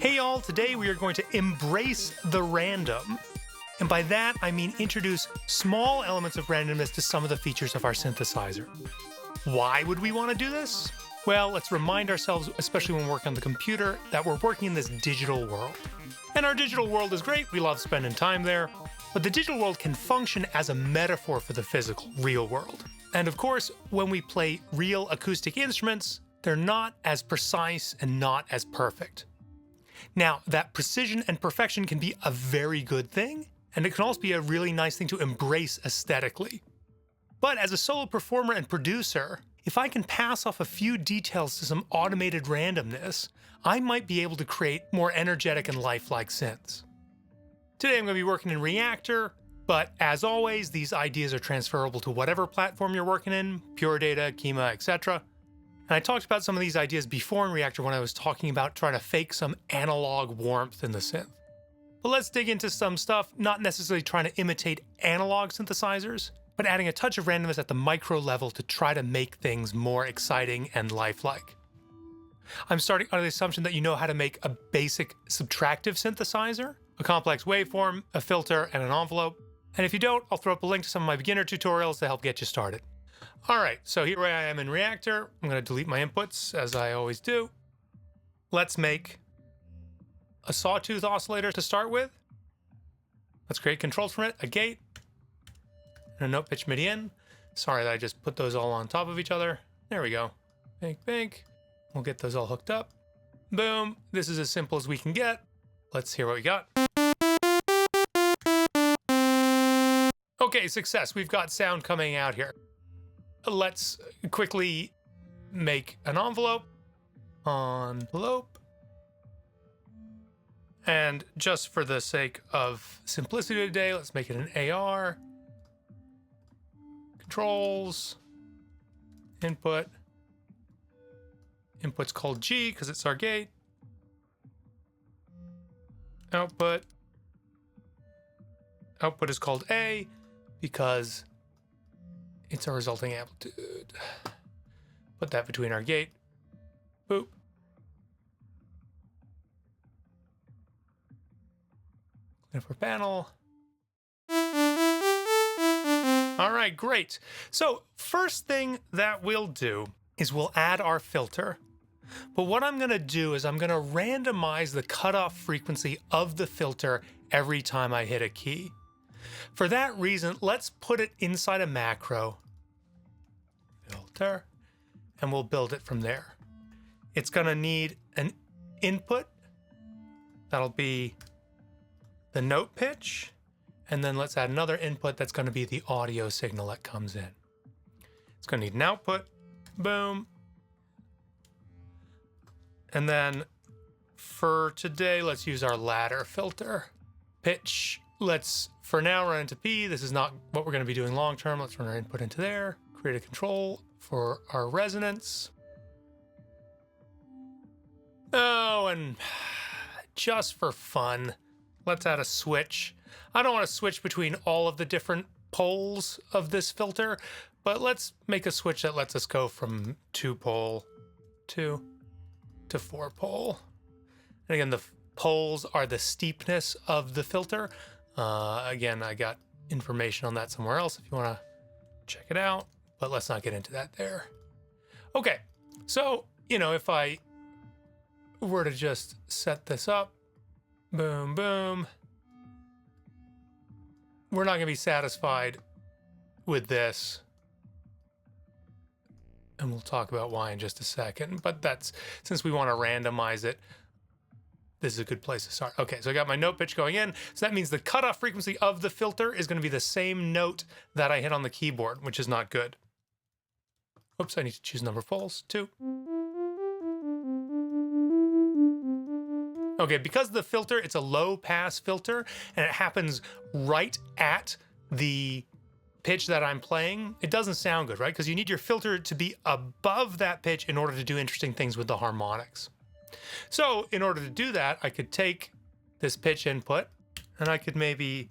Hey y'all, today we are going to embrace the random. And by that, I mean introduce small elements of randomness to some of the features of our synthesizer. Why would we want to do this? Well, let's remind ourselves, especially when working on the computer, that we're working in this digital world. And our digital world is great, we love spending time there, but the digital world can function as a metaphor for the physical, real world. And of course, when we play real acoustic instruments, they're not as precise and not as perfect. Now, that precision and perfection can be a very good thing, and it can also be a really nice thing to embrace aesthetically. But as a solo performer and producer, if I can pass off a few details to some automated randomness, I might be able to create more energetic and lifelike synths. Today I'm going to be working in Reaktor, but as always, these ideas are transferable to whatever platform you're working in, Pure Data, Kima, etc. And I talked about some of these ideas before in Reaktor when I was talking about trying to fake some analog warmth in the synth. But let's dig into some stuff, not necessarily trying to imitate analog synthesizers, but adding a touch of randomness at the micro level to try to make things more exciting and lifelike. I'm starting under the assumption that you know how to make a basic subtractive synthesizer, a complex waveform, a filter, and an envelope. And if you don't, I'll throw up a link to some of my beginner tutorials to help get you started. All right, so here I am in Reaktor. I'm going to delete my inputs, as I always do. Let's make a Sawtooth oscillator to start with. Let's create controls from it, a gate, and a note pitch MIDI in. Sorry that I just put those all on top of each other. There we go. Bink, bink. We'll get those all hooked up. Boom. This is as simple as we can get. Let's hear what we got. Okay, success. We've got sound coming out here. Let's quickly make an envelope. And just for the sake of simplicity today, let's make it an AR. Controls. Input. Input's called G because it's our gate. Output. Output is called A because it's a resulting amplitude. Put that between our gate. Boop. Clean up our panel. All right, great. So first thing that we'll do is we'll add our filter. But what I'm going to do is I'm going to randomize the cutoff frequency of the filter every time I hit a key. For that reason, let's put it inside a macro. Filter. And we'll build it from there. It's going to need an input. That'll be the note pitch. And then let's add another input that's going to be the audio signal that comes in. It's going to need an output. Boom. And then for today, let's use our ladder filter. Pitch, let's for now run into P. This is not what we're going to be doing long term. Let's run our input into there. Create a control for our resonance. Oh, and just for fun, let's add a switch. I don't want to switch between all of the different poles of this filter, but let's make a switch that lets us go from 2-pole to 4-pole. And again, the poles are the steepness of the filter. Again, I got information on that somewhere else if you want to check it out, but let's not get into that there. Okay, so, you know, if I were to just set this up, boom, boom, we're not going to be satisfied with this. And we'll talk about why in just a second. But that's, since we want to randomize it, this is a good place to start. Okay, so I got my note pitch going in. So that means the cutoff frequency of the filter is going to be the same note that I hit on the keyboard, which is not good. Oops, I need to choose number of poles, 2. Okay, because the filter, it's a low pass filter and it happens right at the pitch that I'm playing, it doesn't sound good, right? Because you need your filter to be above that pitch in order to do interesting things with the harmonics. So in order to do that, I could take this pitch input and I could maybe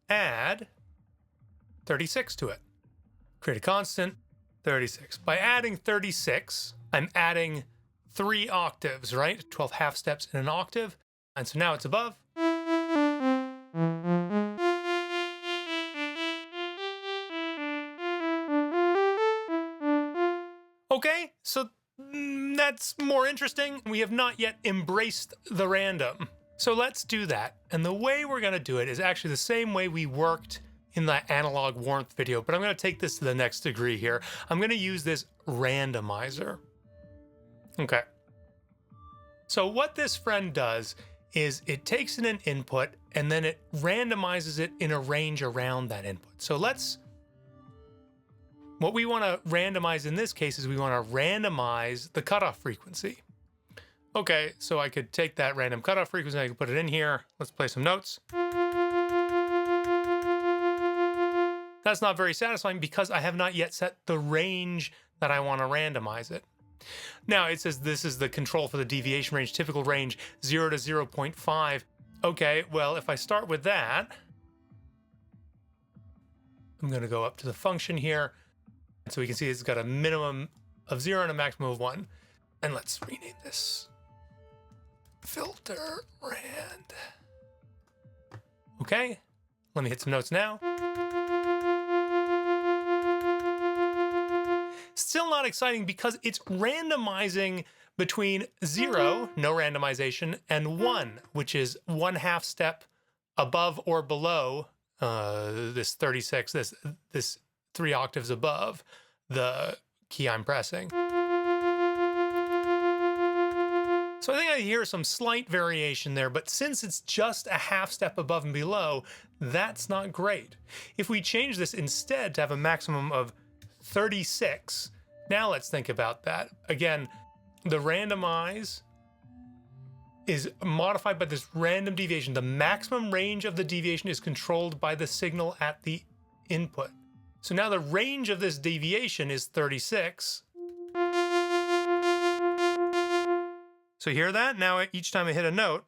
add 36 to it. Create a constant, 36. By adding 36, I'm adding 3 octaves, right? 12 half steps in an octave. And so now it's above. Okay, so that's more interesting. We have not yet embraced the random. So let's do that. And the way we're gonna do it is actually the same way we worked in the analog warmth video, but I'm gonna take this to the next degree here. I'm gonna use this randomizer. Okay. So what this friend does is it takes in an input and then it randomizes it in a range around that input. So what we want to randomize in this case is we want to randomize the cutoff frequency. Okay, so I could take that random cutoff frequency, I can put it in here. Let's play some notes. That's not very satisfying because I have not yet set the range that I want to randomize it. Now it says this is the control for the deviation range, typical range 0 to 0.5. Okay, well, if I start with that, I'm going to go up to the function here. So we can see it's got a minimum of 0 and a maximum of 1. And let's rename this filter rand. Okay, let me hit some notes now. Still not exciting because it's randomizing between 0, no randomization, and 1, which is 1/2 step above or below this 36, this 3 octaves above the key I'm pressing. So I think I hear some slight variation there, but since it's just a 1/2 step above and below, that's not great. If we change this instead to have a maximum of 36, now let's think about that. Again, the randomize is modified by this random deviation. The maximum range of the deviation is controlled by the signal at the input. So now the range of this deviation is 36. So hear that? Now each time I hit a note,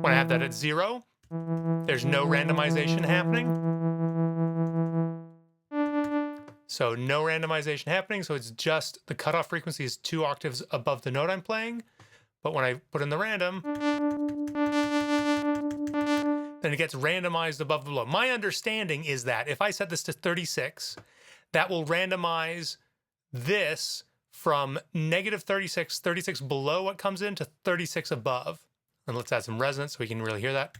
when I have that at 0, there's no randomization happening. So no randomization happening, so it's just the cutoff frequency is 2 octaves above the note I'm playing. But when I put in the random, then it gets randomized above and below. My understanding is that if I set this to 36, that will randomize this from negative 36, 36 below what comes in, to 36 above. And let's add some resonance so we can really hear that.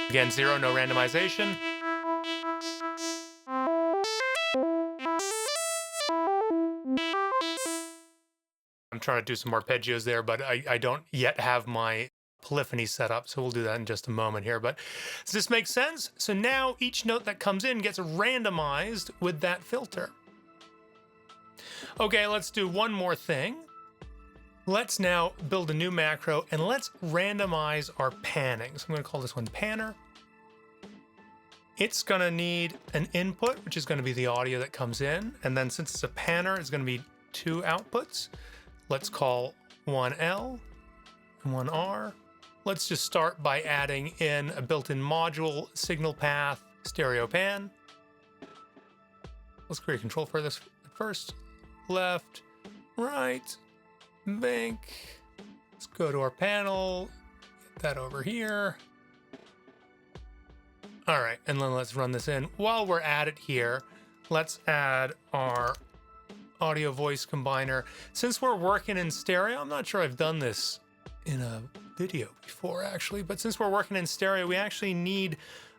Again, 0, no randomization. I'm trying to do some arpeggios there, but I don't yet have my polyphony set up, so we'll do that in just a moment here. But does this make sense? So now each note that comes in gets randomized with that filter. Okay, let's do one more thing. Let's now build a new macro and let's randomize our panning. So I'm going to call this one panner. It's going to need an input, which is going to be the audio that comes in. And then since it's a panner, it's going to be 2 outputs. Let's call one L and one R. Let's just start by adding in a built-in module, signal path, stereo pan. Let's create a control for this first. Left, right, bank. Let's go to our panel, get that over here. All right, and then let's run this in. While we're at it here, let's add our audio voice combiner. Since we're working in stereo, I'm not sure I've done this in a video before actually, but since we're working in stereo, we actually need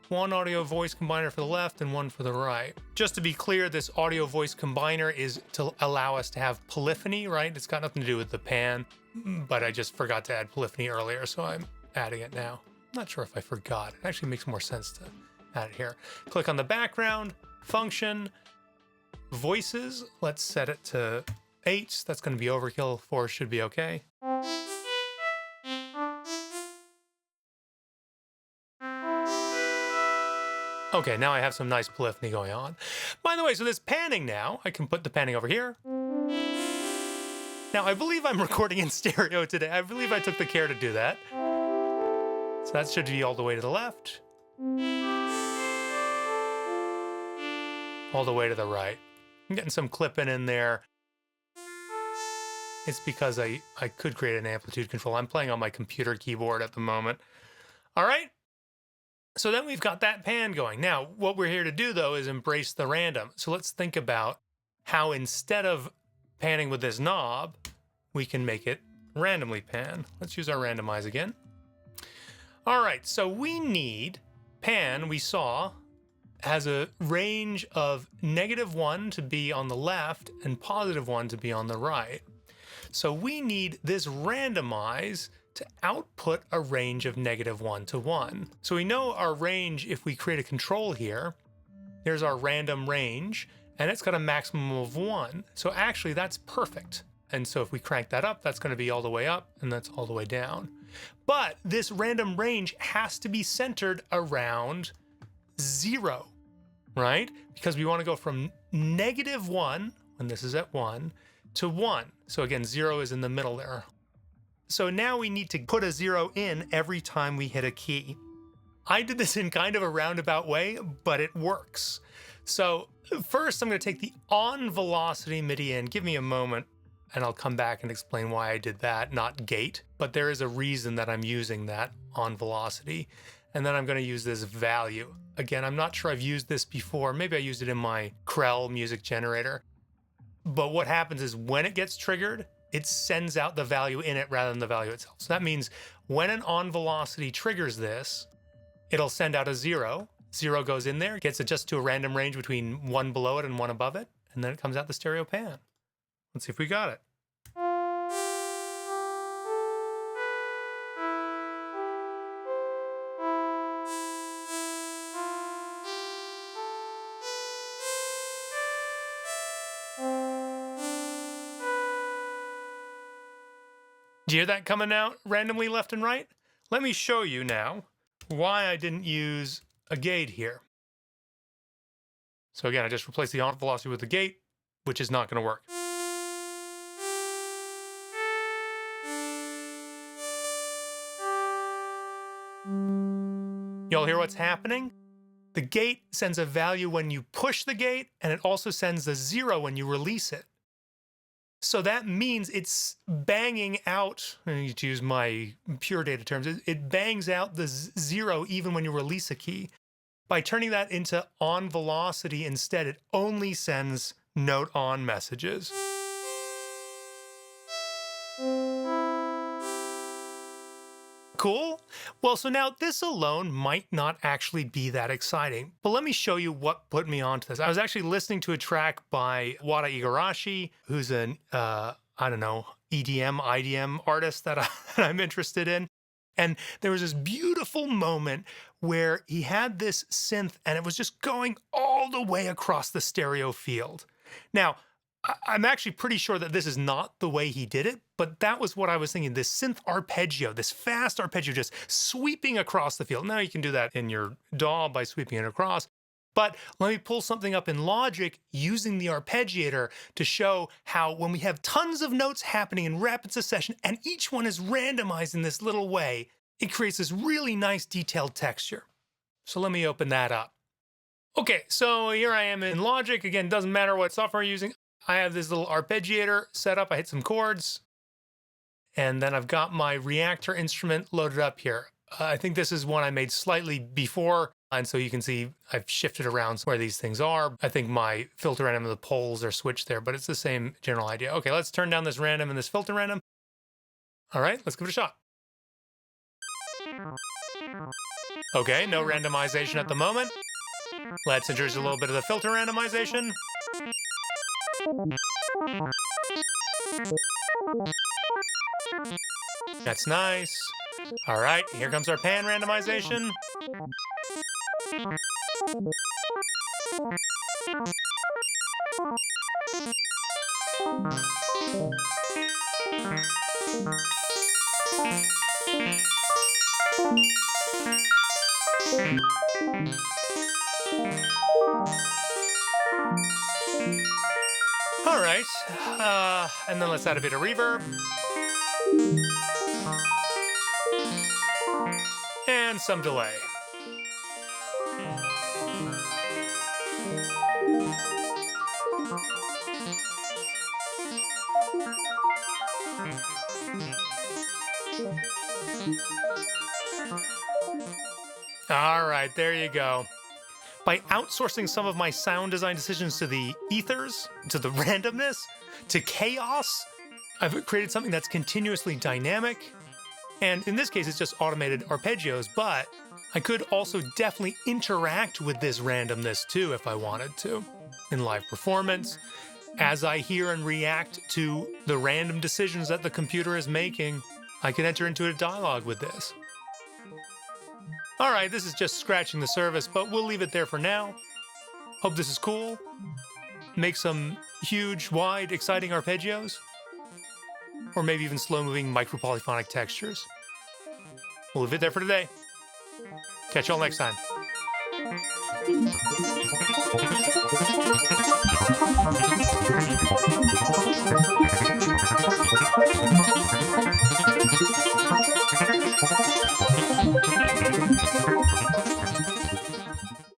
one audio voice combiner for the left and one for the right. Just to be clear, this audio voice combiner is to allow us to have polyphony, right? It's got nothing to do with the pan, but I just forgot to add polyphony earlier, so I'm adding it now. I'm not sure if I forgot. It actually makes more sense to add it here. Click on the background, function, voices. Let's set it to 8. That's going to be overkill. 4 should be okay. Okay, now I have some nice polyphony going on. By the way, so this panning now, I can put the panning over here. Now, I believe I'm recording in stereo today. I believe I took the care to do that. So that should be all the way to the left. All the way to the right. I'm getting some clipping in there. It's because I could create an amplitude control. I'm playing on my computer keyboard at the moment. All right. So then we've got that pan going. Now, what we're here to do, though, is embrace the random. So let's think about how instead of panning with this knob, we can make it randomly pan. Let's use our randomize again. All right, so we need pan, we saw, has a range of -1 to be on the left and +1 to be on the right. So we need this randomize to output a range of -1 to 1. So we know our range, if we create a control here, there's our random range, and it's got a maximum of 1. So actually that's perfect. And so if we crank that up, that's going to be all the way up, and that's all the way down. But this random range has to be centered around 0, right? Because we want to go from -1, when this is at 1, to 1. So again, 0 is in the middle there. So now we need to put a 0 in every time we hit a key. I did this in kind of a roundabout way, but it works. So first I'm going to take the on velocity MIDI in. Give me a moment and I'll come back and explain why I did that, not gate. But there is a reason that I'm using that on velocity. And then I'm going to use this value. Again, I'm not sure I've used this before. Maybe I used it in my Krell music generator. But what happens is when it gets triggered, it sends out the value in it rather than the value itself. So that means when an on velocity triggers this, it'll send out a 0. 0 goes in there, gets adjusted to a random range between 1 below it and 1 above it, and then it comes out the stereo pan. Let's see if we got it. Do you hear that coming out randomly left and right? Let me show you now why I didn't use a gate here. So again, I just replaced the on velocity with the gate, which is not going to work. Y'all hear what's happening? The gate sends a value when you push the gate, and it also sends a 0 when you release it. So that means it's banging out, I need to use my pure data terms, it bangs out the 0 even when you release a key. By turning that into on velocity instead, it only sends note on messages. Cool? Well, so now this alone might not actually be that exciting, but let me show you what put me onto this. I was actually listening to a track by Wada Igarashi, who's an, I don't know, EDM, IDM artist that I'm interested in. And there was this beautiful moment where he had this synth and it was just going all the way across the stereo field. Now, I'm actually pretty sure that this is not the way he did it, but that was what I was thinking. This synth arpeggio, this fast arpeggio just sweeping across the field. Now you can do that in your DAW by sweeping it across. But let me pull something up in Logic using the arpeggiator to show how when we have tons of notes happening in rapid succession and each one is randomized in this little way, it creates this really nice detailed texture. So let me open that up. Okay, so here I am in Logic. Again, doesn't matter what software you're using. I have this little arpeggiator set up. I hit some chords, and then I've got my Reaktor instrument loaded up here. I think this is one I made slightly before, and so you can see I've shifted around where these things are. I think my filter random and the poles are switched there, but it's the same general idea. Okay, let's turn down this random and this filter random. All right, let's give it a shot. Okay, no randomization at the moment. Let's introduce a little bit of the filter randomization. That's nice. All right, here comes our pan randomization. All right, And then let's add a bit of reverb. And some delay. All right, there you go. By outsourcing some of my sound design decisions to the ethers, to the randomness, to chaos, I've created something that's continuously dynamic. And in this case, it's just automated arpeggios, but I could also definitely interact with this randomness too if I wanted to. In live performance, as I hear and react to the random decisions that the computer is making, I can enter into a dialogue with this. All right, this is just scratching the surface, but we'll leave it there for now. Hope this is cool. Make some huge, wide, exciting arpeggios. Or maybe even slow-moving micropolyphonic textures. We'll leave it there for today. Catch y'all next time.